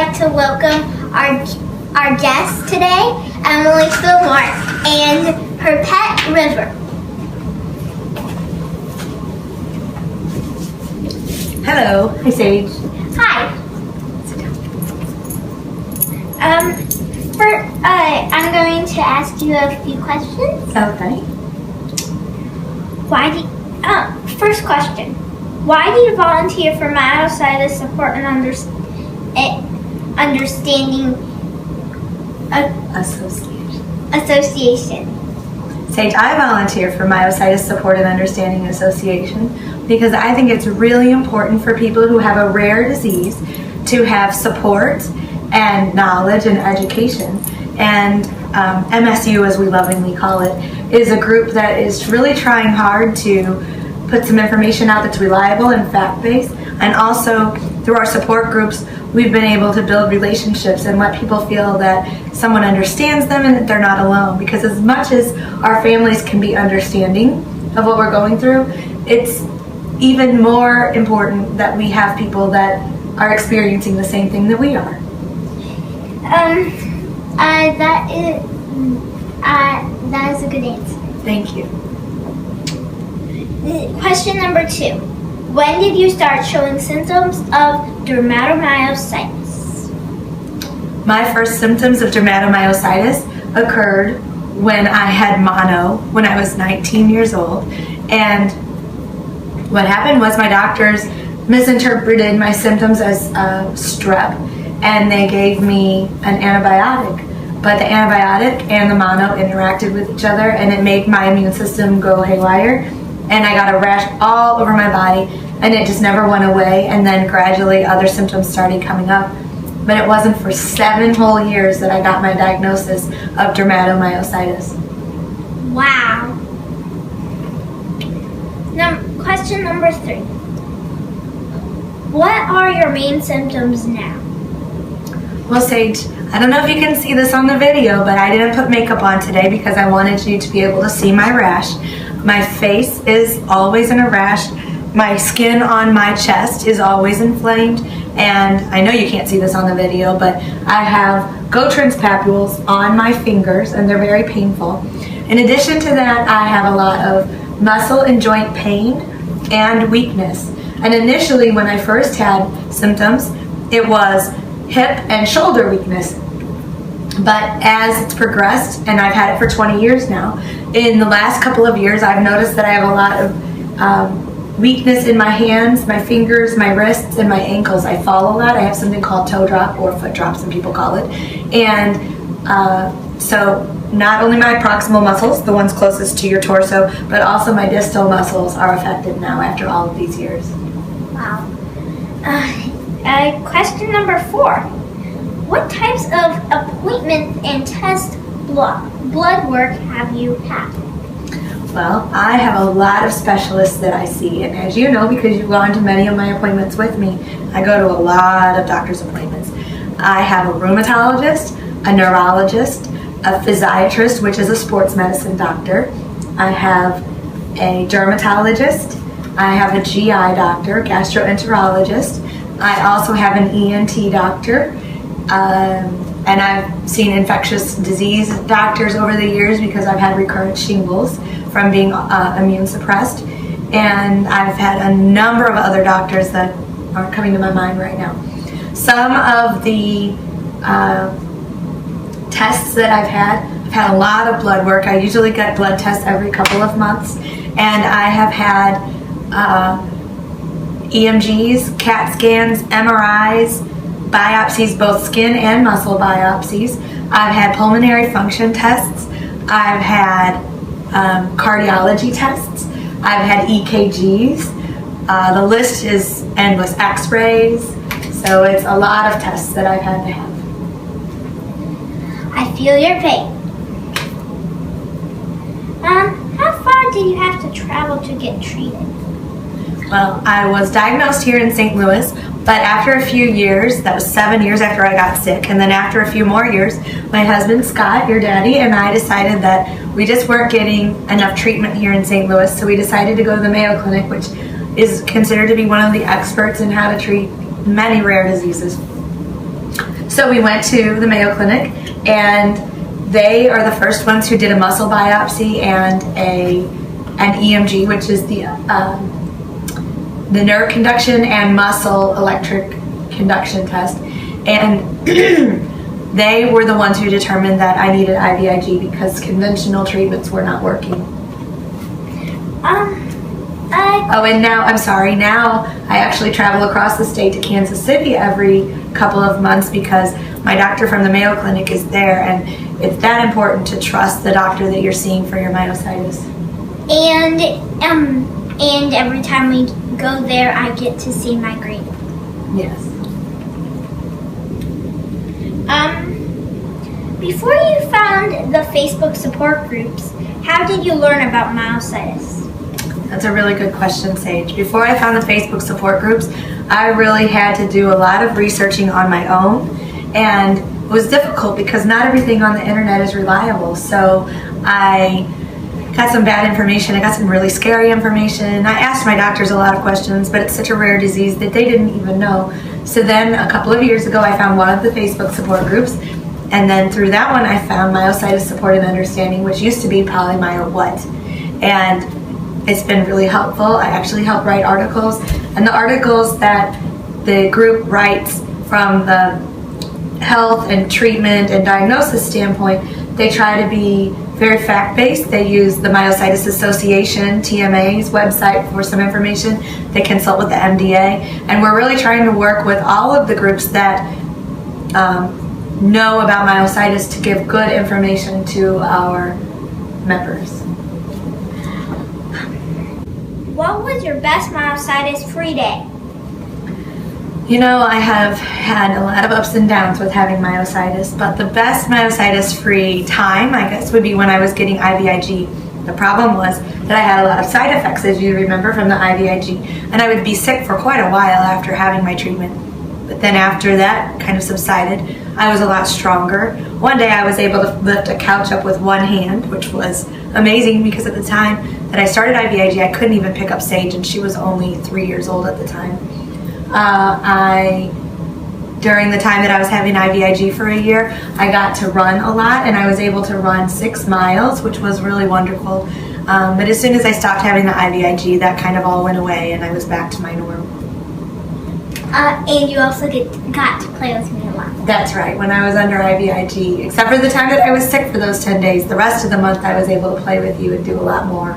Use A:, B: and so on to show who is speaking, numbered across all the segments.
A: like to welcome our guest today, Emily Filmore, and her pet, River.
B: Hello. Hi, Sage.
A: Hi. I'm going to ask you a few questions.
B: Okay.
A: First question. Why do you volunteer for Myositis Support and Understanding Association?
B: Sage, I volunteer for Myositis Support and Understanding Association because I think it's really important for people who have a rare disease to have support and knowledge and education. And MSU, as we lovingly call it, is a group that is really trying hard to put some information out that's reliable and fact-based. And also, through our support groups, we've been able to build relationships and let people feel that someone understands them and that they're not alone. Because as much as our families can be understanding of what we're going through, it's even more important that we have people that are experiencing the same thing that we are.
A: That is a good answer.
B: Thank you.
A: Question number 2. When did you start showing symptoms of dermatomyositis?
B: My first symptoms of dermatomyositis occurred when I had mono when I was 19 years old. And what happened was my doctors misinterpreted my symptoms as strep, and they gave me an antibiotic. But the antibiotic and the mono interacted with each other, and it made my immune system go haywire. And I got a rash all over my body, and it just never went away. And then gradually other symptoms started coming up. But it wasn't for 7 whole years that I got my diagnosis of dermatomyositis.
A: Wow. Question number 3. What are your main symptoms now?
B: Well, Sage, I don't know if you can see this on the video, but I didn't put makeup on today because I wanted you to be able to see my rash. My face is always in a rash. My skin on my chest is always inflamed. And I know you can't see this on the video, but I have Gotrin's papules on my fingers, and they're very painful. In addition to that, I have a lot of muscle and joint pain and weakness. And initially, when I first had symptoms, it was hip and shoulder weakness. But as it's progressed, and I've had it for 20 years now, in the last couple of years I've noticed that I have a lot of weakness in my hands, my fingers, my wrists, and my ankles. I fall a lot. I have something called toe drop, or foot drop, some people call it. And so not only my proximal muscles, the ones closest to your torso, but also my distal muscles are affected now after all of these years.
A: Wow. Question number 4. What types of appointments and test blood work have you had?
B: Well, I have a lot of specialists that I see, and as you know, because you've gone to many of my appointments with me, I go to a lot of doctor's appointments. I have a rheumatologist, a neurologist, a physiatrist, which is a sports medicine doctor. I have a dermatologist. I have a GI doctor, gastroenterologist. I also have an ENT doctor. And I've seen infectious disease doctors over the years because I've had recurrent shingles from being immune suppressed. And I've had a number of other doctors that aren't coming to my mind right now. Some of the tests that I've had a lot of blood work. I usually get blood tests every couple of months. And I have had EMGs, CAT scans, MRIs, biopsies, both skin and muscle biopsies. I've had pulmonary function tests. I've had cardiology tests. I've had EKGs. The list is endless. X-rays. So it's a lot of tests that I've had to have.
A: I feel your pain. How far did you have to travel to get treated?
B: Well, I was diagnosed here in St. Louis, but after a few years, that was 7 years after I got sick, and then after a few more years, my husband Scott, your daddy, and I decided that we just weren't getting enough treatment here in St. Louis, so we decided to go to the Mayo Clinic, which is considered to be one of the experts in how to treat many rare diseases. So we went to the Mayo Clinic, and they are the first ones who did a muscle biopsy and an EMG, which is the nerve conduction and muscle electric conduction test. And they were the ones who determined that I needed IVIG because conventional treatments were not working. And now I actually travel across the state to Kansas City every couple of months because my doctor from the Mayo Clinic is there, and it's that important to trust the doctor that you're seeing for your myositis.
A: And every time we go there, I get to see my green.
B: Yes.
A: Before you found the Facebook support groups, how did you learn about myositis?
B: That's a really good question, Sage. Before I found the Facebook support groups, I really had to do a lot of researching on my own, and it was difficult because not everything on the internet is reliable. So I got some bad information, I got some really scary information. I asked my doctors a lot of questions, but it's such a rare disease that they didn't even know. So then a couple of years ago, I found one of the Facebook support groups, and then through that one, I found Myositis Support and Understanding, which used to be Polymyo What. And it's been really helpful. I actually help write articles, and the articles that the group writes from the health and treatment and diagnosis standpoint, they try to be very fact-based. They use the Myositis Association, TMA's website for some information. They consult with the MDA, and we're really trying to work with all of the groups that know about myositis to give good information to our members.
A: What was your best myositis-free day?
B: You know, I have had a lot of ups and downs with having myositis, but the best myositis-free time, I guess, would be when I was getting IVIG. The problem was that I had a lot of side effects, as you remember, from the IVIG, and I would be sick for quite a while after having my treatment. But then after that kind of subsided, I was a lot stronger. One day I was able to lift a couch up with one hand, which was amazing because at the time that I started IVIG, I couldn't even pick up Sage, and she was only 3 years old at the time. During the time that I was having IVIG for a year, I got to run a lot, and I was able to run 6 miles, which was really wonderful. But as soon as I stopped having the IVIG, that kind of all went away, and I was back to my norm.
A: And you also got to play with me a lot.
B: That's right. When I was under IVIG, except for the time that I was sick for those 10 days, the rest of the month I was able to play with you and do a lot more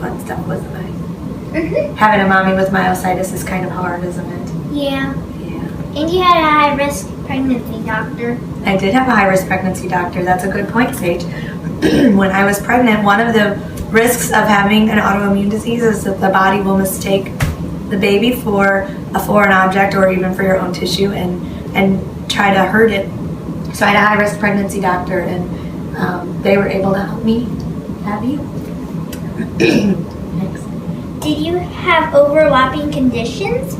B: fun stuff, wasn't I?
A: Mm-hmm.
B: Having a mommy with myositis is kind of hard, isn't it?
A: Yeah.
B: Yeah.
A: And you had a high-risk pregnancy doctor.
B: I did have a high-risk pregnancy doctor. That's a good point, Sage. When I was pregnant, one of the risks of having an autoimmune disease is that the body will mistake the baby for a foreign object or even for your own tissue and try to hurt it. So I had a high-risk pregnancy doctor, and they were able to help me have you. Thanks.
A: Did you have overlapping conditions?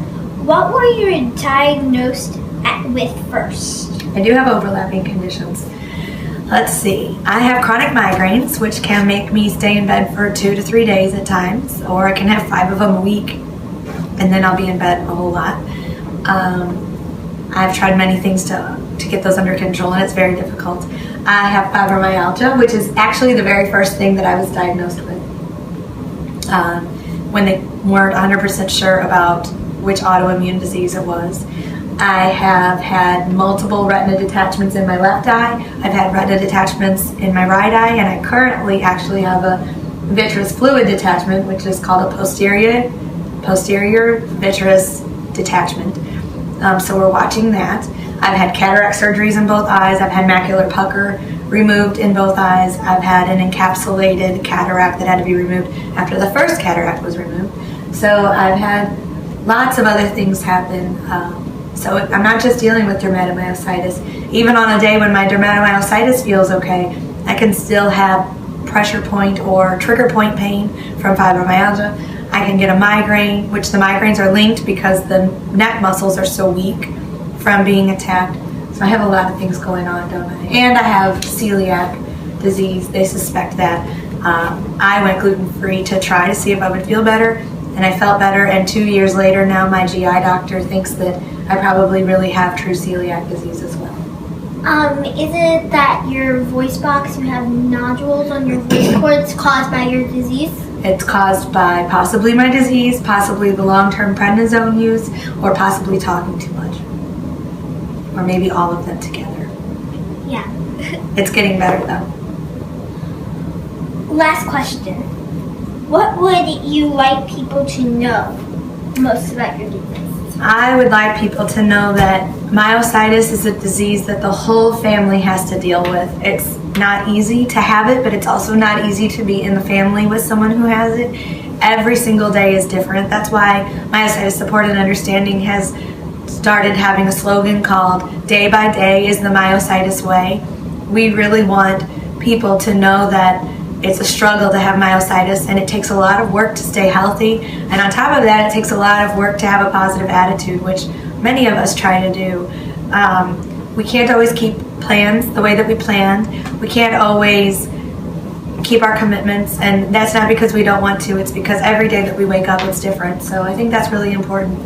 A: What were you diagnosed with first?
B: I do have overlapping conditions. Let's see. I have chronic migraines, which can make me stay in bed for 2 to 3 days at times, or I can have 5 of them a week, and then I'll be in bed a whole lot. I've tried many things to get those under control, and it's very difficult. I have fibromyalgia, which is actually the very first thing that I was diagnosed with. When they weren't 100% sure about which autoimmune disease it was. I have had multiple retina detachments in my left eye. I've had retina detachments in my right eye, and I currently actually have a vitreous fluid detachment, which is called a posterior vitreous detachment. So we're watching that. I've had cataract surgeries in both eyes. I've had macular pucker removed in both eyes. I've had an encapsulated cataract that had to be removed after the first cataract was removed. So I've had lots of other things happen. So I'm not just dealing with dermatomyositis. Even on a day when my dermatomyositis feels okay, I can still have pressure point or trigger point pain from fibromyalgia. I can get a migraine, which the migraines are linked because the neck muscles are so weak from being attacked. So I have a lot of things going on, don't I? And I have celiac disease. They suspect that. I went gluten-free to try to see if I would feel better, and I felt better. And 2 years later now, my GI doctor thinks that I probably really have true celiac disease as well.
A: Is it that your voice box, you have nodules on your voice cords caused by your disease?
B: It's caused by possibly my disease, possibly the long-term prednisone use, or possibly talking too much. Or maybe all of them together.
A: Yeah.
B: It's getting better though.
A: Last question. What would you like people to know most about your disease?
B: I would like people to know that myositis is a disease that the whole family has to deal with. It's not easy to have it, but it's also not easy to be in the family with someone who has it. Every single day is different. That's why Myositis Support and Understanding has started having a slogan called "Day by Day is the Myositis Way." We really want people to know that it's a struggle to have myositis, and it takes a lot of work to stay healthy. And on top of that, it takes a lot of work to have a positive attitude, which many of us try to do. We can't always keep plans the way that we planned. We can't always keep our commitments, and that's not because we don't want to. It's because every day that we wake up, it's different. So I think that's really important.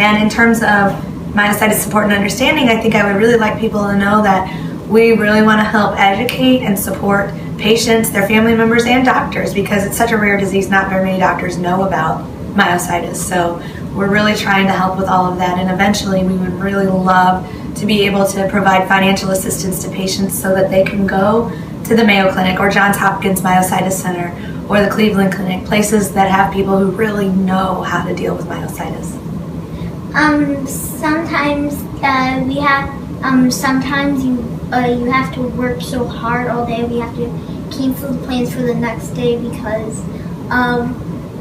B: And in terms of Myositis Support and Understanding, I think I would really like people to know that we really want to help educate and support patients, their family members, and doctors, because it's such a rare disease. Not very many doctors know about myositis. So we're really trying to help with all of that, and eventually we would really love to be able to provide financial assistance to patients so that they can go to the Mayo Clinic or Johns Hopkins Myositis Center or the Cleveland Clinic, places that have people who really know how to deal with myositis.
A: Sometimes you have to work so hard all day. We have to cancel the plans for the next day because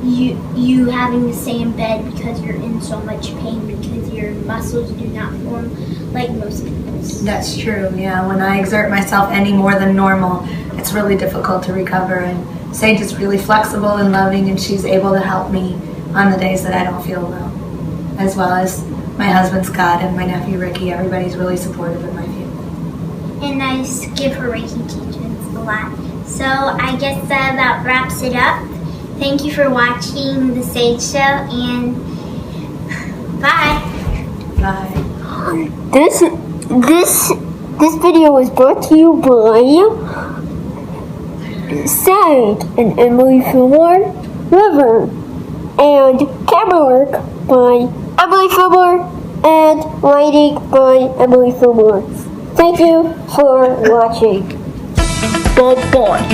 A: you having to stay in bed because you're in so much pain because your muscles do not form like most people's.
B: That's true, yeah. When I exert myself any more than normal, it's really difficult to recover. And Sage is really flexible and loving, and she's able to help me on the days that I don't feel well, as well as my husband Scott and my nephew Ricky. Everybody's really supportive of my family.
A: And I give her Reiki teachings a lot. So I guess that about wraps it up. Thank you for watching the Sage Show, and bye.
B: Bye.
C: This video was brought to you by Sage and Emily Filmore, River, and camera work by Emily Filmore, and writing by Emily Filmore. Thank you for watching. Bye-bye.